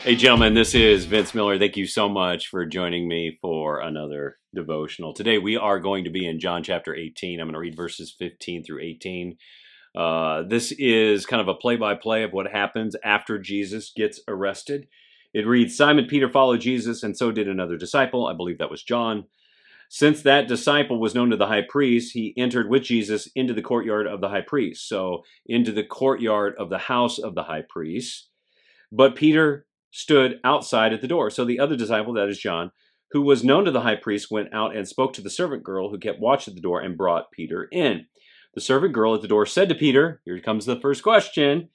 Hey, gentlemen, this is Vince Miller. Thank you so much for joining me for another devotional. Today, we are going to be in John chapter 18. I'm going to read verses 15 through 18. This is kind of a play-by-play of what happens after Jesus gets arrested. It reads, Simon Peter followed Jesus, and so did another disciple. I believe that was John. Since that disciple was known to the high priest, he entered with Jesus into the courtyard of the high priest. So, into the courtyard of the house of the high priest. But Peter stood outside at the door. So the other disciple, that is John, who was known to the high priest, went out and spoke to the servant girl who kept watch at the door and brought Peter in. The servant girl at the door said to Peter, here comes the first question,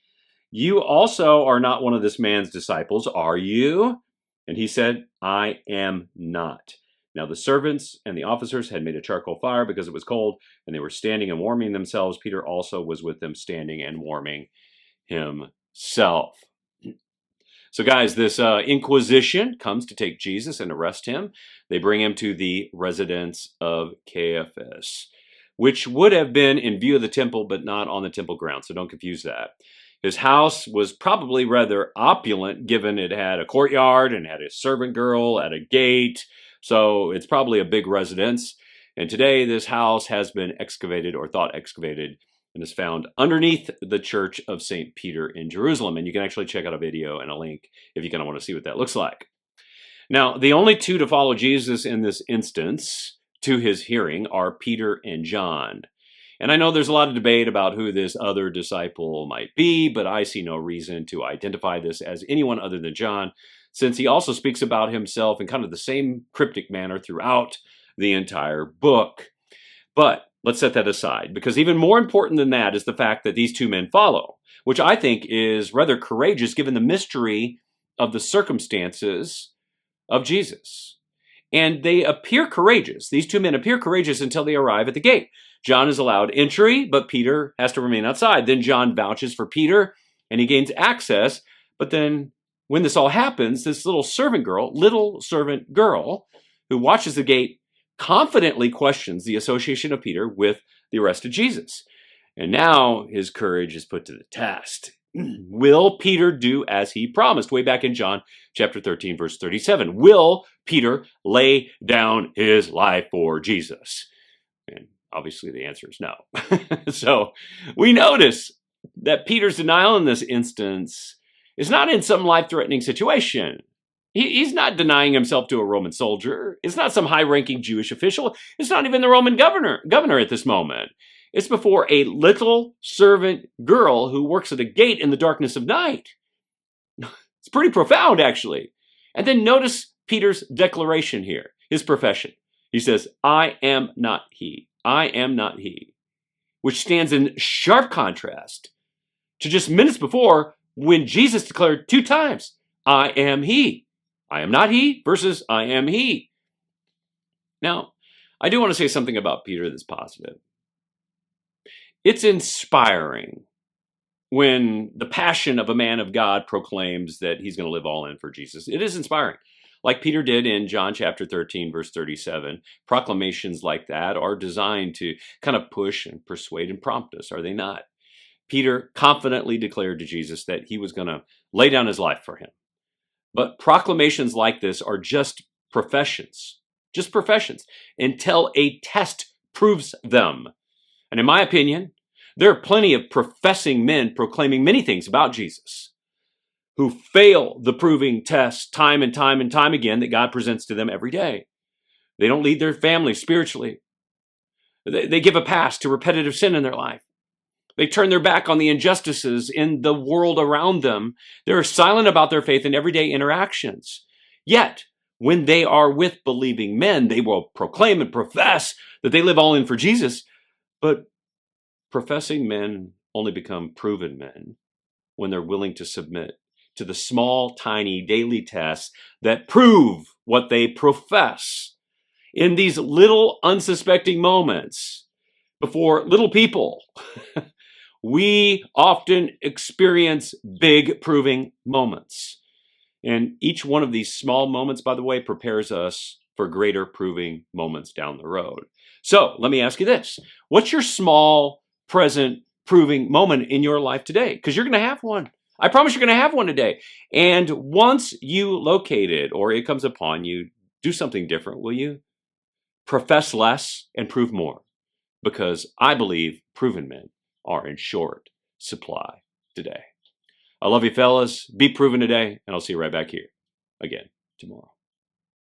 you also are not one of this man's disciples, are you? And he said, I am not. Now the servants and the officers had made a charcoal fire because it was cold, and they were standing and warming themselves. Peter also was with them, standing and warming himself. So guys, this inquisition comes to take Jesus and arrest him. They bring him to the residence of Caiaphas, which would have been in view of the temple, but not on the temple grounds. So don't confuse that. His house was probably rather opulent, given it had a courtyard and had a servant girl at a gate. So it's probably a big residence. And today this house has been excavated or thought excavated and is found underneath the church of St. Peter in Jerusalem. And you can actually check out a video and a link if you kind of want to see what that looks like. Now, the only two to follow Jesus in this instance to his hearing are Peter and John. And I know there's a lot of debate about who this other disciple might be, but I see no reason to identify this as anyone other than John, since he also speaks about himself in kind of the same cryptic manner throughout the entire book. But let's set that aside, because even more important than that is the fact that these two men follow, which I think is rather courageous given the mystery of the circumstances of Jesus. And they appear courageous. These two men appear courageous until they arrive at the gate. John is allowed entry, but Peter has to remain outside. Then John vouches for Peter, and he gains access. But then when this all happens, this little servant girl who watches the gate confidently questions the association of Peter with the arrested Jesus. And now his courage is put to the test. Will Peter do as he promised? Way back in John chapter 13, verse 37. Will Peter lay down his life for Jesus? And obviously the answer is no. So we notice that Peter's denial in this instance is not in some life-threatening situation. He's not denying himself to a Roman soldier. It's not some high-ranking Jewish official. It's not even the Roman governor at this moment. It's before a little servant girl who works at a gate in the darkness of night. It's pretty profound, actually. And then notice Peter's declaration here, his profession. He says, I am not he. I am not he. Which stands in sharp contrast to just minutes before when Jesus declared 2 times, I am he. I am not he versus I am he. Now, I do want to say something about Peter that's positive. It's inspiring when the passion of a man of God proclaims that he's going to live all in for Jesus. It is inspiring. Like Peter did in John chapter 13, verse 37. Proclamations like that are designed to kind of push and persuade and prompt us, are they not? Peter confidently declared to Jesus that he was going to lay down his life for him. But proclamations like this are just professions, until a test proves them. And in my opinion, there are plenty of professing men proclaiming many things about Jesus who fail the proving test time and time and time again that God presents to them every day. They don't lead their family spiritually. They give a pass to repetitive sin in their life. They turn their back on the injustices in the world around them. They're silent about their faith in everyday interactions. Yet, when they are with believing men, they will proclaim and profess that they live all in for Jesus. But professing men only become proven men when they're willing to submit to the small, tiny daily tests that prove what they profess. In these little unsuspecting moments, before little people, we often experience big proving moments. And each one of these small moments, by the way, prepares us for greater proving moments down the road. So let me ask you this. What's your small, present, proving moment in your life today? Because you're going to have one. I promise you're going to have one today. And once you locate it or it comes upon you, do something different, will you? Profess less and prove more, because I believe proven men are in short supply today. I love you, fellas. Be proven today, and I'll see you right back here again tomorrow.